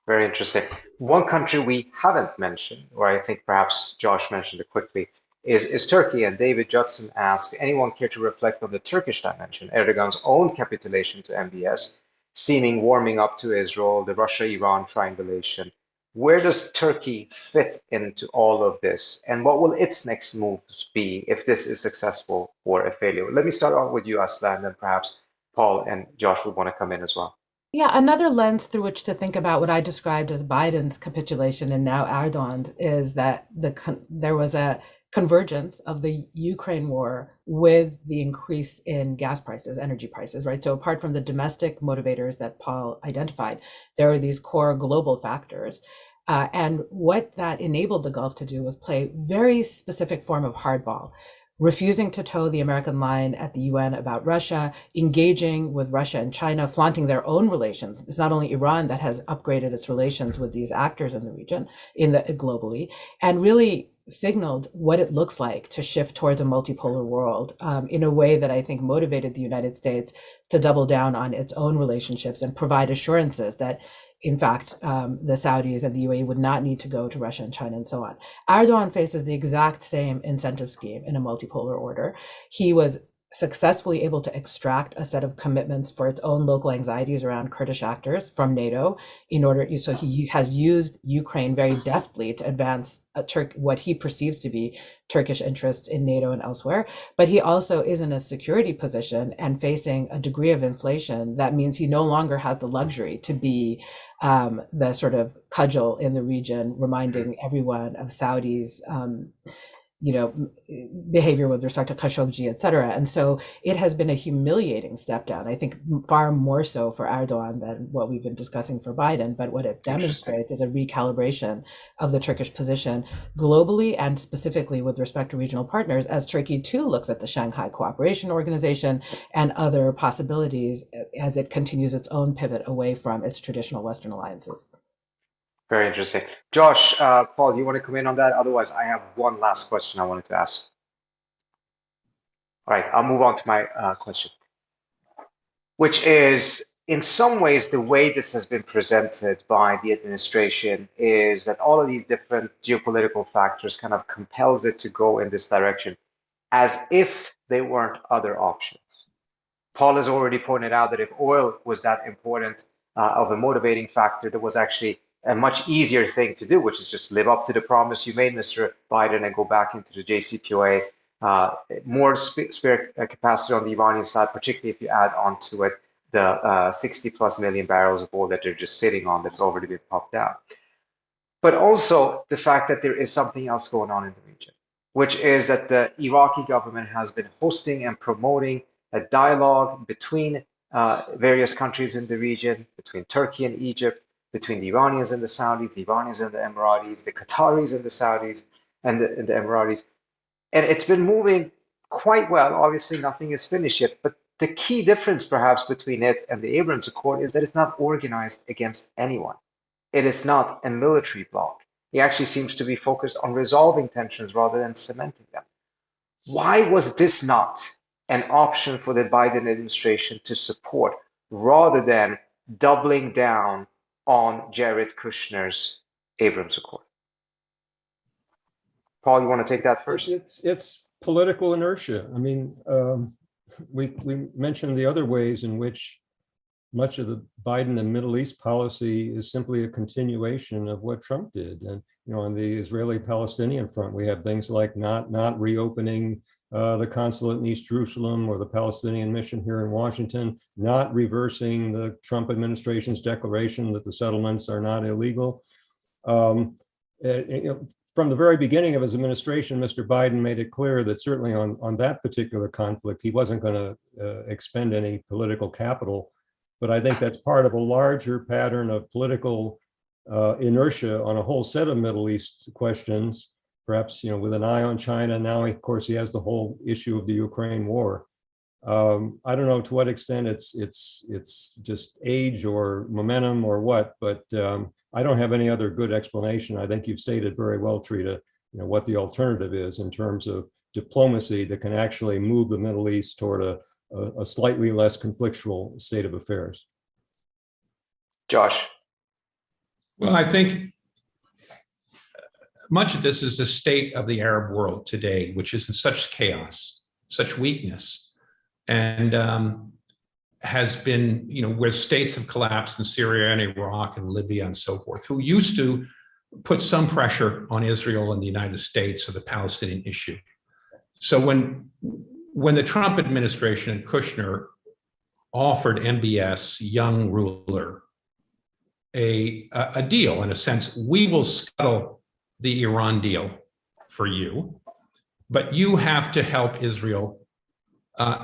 Very interesting. One country we haven't mentioned, or I think perhaps Josh mentioned it quickly, is Turkey. And David Judson asked, anyone care to reflect on the Turkish dimension, Erdogan's own capitulation to MBS, seeming warming up to Israel, the Russia-Iran triangulation? Where does Turkey fit into all of this? And what will its next moves be if this is successful or a failure? Let me start off with you, Aslan, and then perhaps Paul and Josh would want to come in as well. Yeah, another lens through which to think about what I described as Biden's capitulation and now Erdogan's is that there was a convergence of the Ukraine war with the increase in gas prices, energy prices, right? So apart from the domestic motivators that Paul identified, there are these core global factors. And what that enabled the Gulf to do was play very specific form of hardball, refusing to toe the American line at the UN about Russia, engaging with Russia and China, flaunting their own relations. It's not only Iran that has upgraded its relations with these actors in the region, globally, and really signaled what it looks like to shift towards a multipolar world in a way that I think motivated the United States to double down on its own relationships and provide assurances that, in fact, the Saudis and the U.A.E. would not need to go to Russia and China and so on. Erdogan faces the exact same incentive scheme in a multipolar order. He was successfully able to extract a set of commitments for its own local anxieties around Kurdish actors from NATO so he has used Ukraine very deftly to advance what he perceives to be Turkish interests in NATO and elsewhere. But he also is in a security position and facing a degree of inflation that means he no longer has the luxury to be the sort of cudgel in the region, reminding everyone of Saudi's behavior with respect to Khashoggi, et cetera. And so it has been a humiliating step down, I think far more so for Erdogan than what we've been discussing for Biden. But what it demonstrates is a recalibration of the Turkish position globally and specifically with respect to regional partners, as Turkey too looks at the Shanghai Cooperation Organization and other possibilities as it continues its own pivot away from its traditional Western alliances. Very interesting. Josh, Paul, you want to come in on that? Otherwise, I have one last question I wanted to ask. All right, I'll move on to my question, which is, in some ways, the way this has been presented by the administration is that all of these different geopolitical factors kind of compels it to go in this direction, as if there weren't other options. Paul has already pointed out that if oil was that important of a motivating factor, there was actually a much easier thing to do, which is just live up to the promise you made, Mr. Biden, and go back into the JCPOA. More spare capacity on the Iranian side, particularly if you add onto it the 60 plus million barrels of oil that they're just sitting on that's already been popped out. But also the fact that there is something else going on in the region, which is that the Iraqi government has been hosting and promoting a dialogue between various countries in the region, between Turkey and Egypt, between the Iranians and the Saudis, the Iranians and the Emiratis, the Qataris and the Saudis and the Emiratis. And it's been moving quite well. Obviously, nothing is finished yet, but the key difference perhaps between it and the Abrams Accord is that it's not organized against anyone. It is not a military bloc. He actually seems to be focused on resolving tensions rather than cementing them. Why was this not an option for the Biden administration to support rather than doubling down on Jared Kushner's Abrams Accord? Paul, you want to take that first? It's political inertia. I mean, we mentioned the other ways in which much of the Biden and Middle East policy is simply a continuation of what Trump did. And on the Israeli-Palestinian front, we have things like not reopening the consulate in East Jerusalem or the Palestinian mission here in Washington, not reversing the Trump administration's declaration that the settlements are not illegal. From the very beginning of his administration, Mr. Biden made it clear that certainly on that particular conflict, he wasn't going to expend any political capital. But I think that's part of a larger pattern of political inertia on a whole set of Middle East questions, perhaps with an eye on China. Now, of course, he has the whole issue of the Ukraine war. I don't know to what extent it's just age or momentum or what, but I don't have any other good explanation. I think you've stated very well, Trita, what the alternative is in terms of diplomacy that can actually move the Middle East toward a slightly less conflictual state of affairs. Josh. Well, I think much of this is the state of the Arab world today, which is in such chaos, such weakness, and has been, where states have collapsed in Syria and Iraq and Libya and so forth, who used to put some pressure on Israel and the United States of the Palestinian issue. So when the Trump administration and Kushner offered MBS, young ruler, a deal, in a sense, we will scuttle the Iran deal for you, but you have to help Israel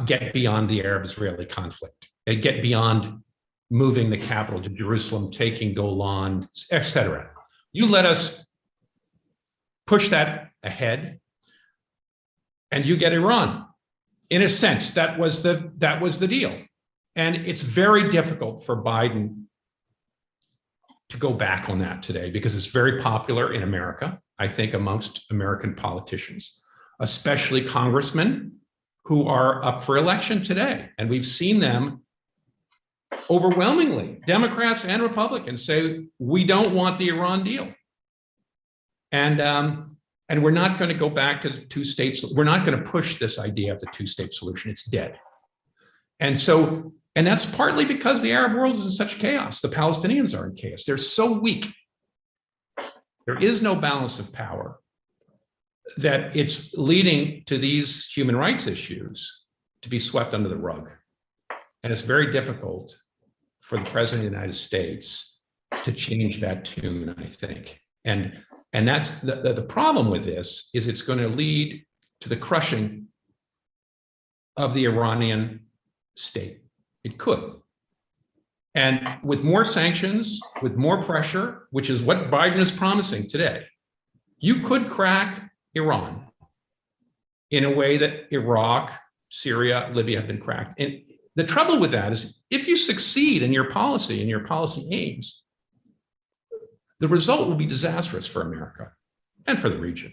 get beyond the Arab-Israeli conflict and get beyond moving the capital to Jerusalem, taking Golan, etc. You let us push that ahead, and you get Iran. In a sense, that was the deal. And it's very difficult for Biden to go back on that today because it's very popular in America, I think, amongst American politicians, especially congressmen who are up for election today. And we've seen them overwhelmingly, Democrats and Republicans, say, we don't want the Iran deal. And we're not going to go back to the two states. We're not going to push this idea of the two-state solution. It's dead. And that's partly because the Arab world is in such chaos. The Palestinians are in chaos. They're so weak. There is no balance of power that it's leading to these human rights issues to be swept under the rug. And it's very difficult for the president of the United States to change that tune, I think. And that's the problem with this is it's going to lead to the crushing of the Iranian state. It could. And with more sanctions, with more pressure, which is what Biden is promising today, you could crack Iran in a way that Iraq, Syria, Libya have been cracked. And the trouble with that is if you succeed in your policy and your policy aims, the result will be disastrous for America and for the region,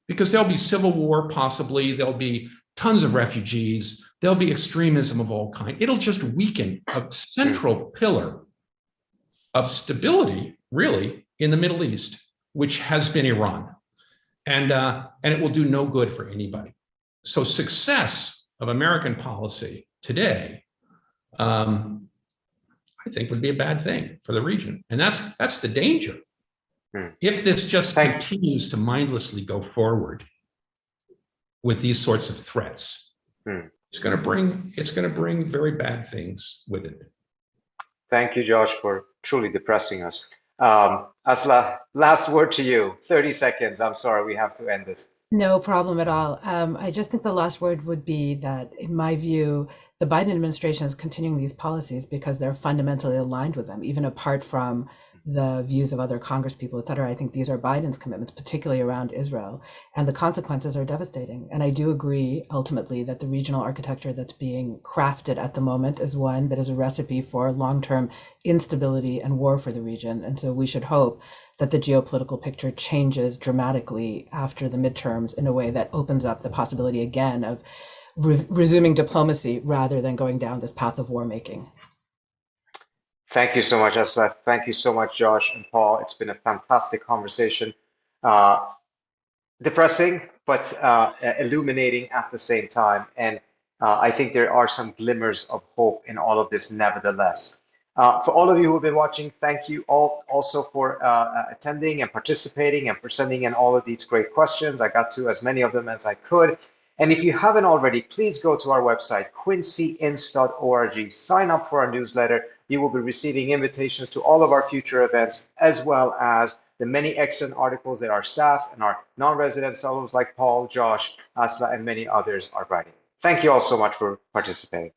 because there'll be civil war, possibly, there'll be tons of refugees, there'll be extremism of all kinds. It'll just weaken a central pillar of stability, really, in the Middle East, which has been Iran. And it will do no good for anybody. So success of American policy today, I think would be a bad thing for the region. And that's the danger. If this just continues to mindlessly go forward with these sorts of threats, it's going to bring very bad things with it. Thank you, Josh, for truly depressing us. Asla, last word to you. 30 seconds. I'm sorry, we have to end this. No problem at all. I just think the last word would be that, in my view, the Biden administration is continuing these policies because they're fundamentally aligned with them, even apart from the views of other Congress people, et cetera. I think these are Biden's commitments, particularly around Israel, and the consequences are devastating. And I do agree ultimately that the regional architecture that's being crafted at the moment is one that is a recipe for long-term instability and war for the region. And so we should hope that the geopolitical picture changes dramatically after the midterms in a way that opens up the possibility again of resuming diplomacy rather than going down this path of war making. Thank you so much, Asma. Thank you so much, Josh and Paul. It's been a fantastic conversation. Depressing, but illuminating at the same time. And I think there are some glimmers of hope in all of this, nevertheless. For all of you who have been watching, thank you all also for attending and participating and for sending in all of these great questions. I got to as many of them as I could. And if you haven't already, please go to our website, quincyinst.org. Sign up for our newsletter. You will be receiving invitations to all of our future events, as well as the many excellent articles that our staff and our non-resident fellows like Paul, Josh, Asla, and many others are writing. Thank you all so much for participating.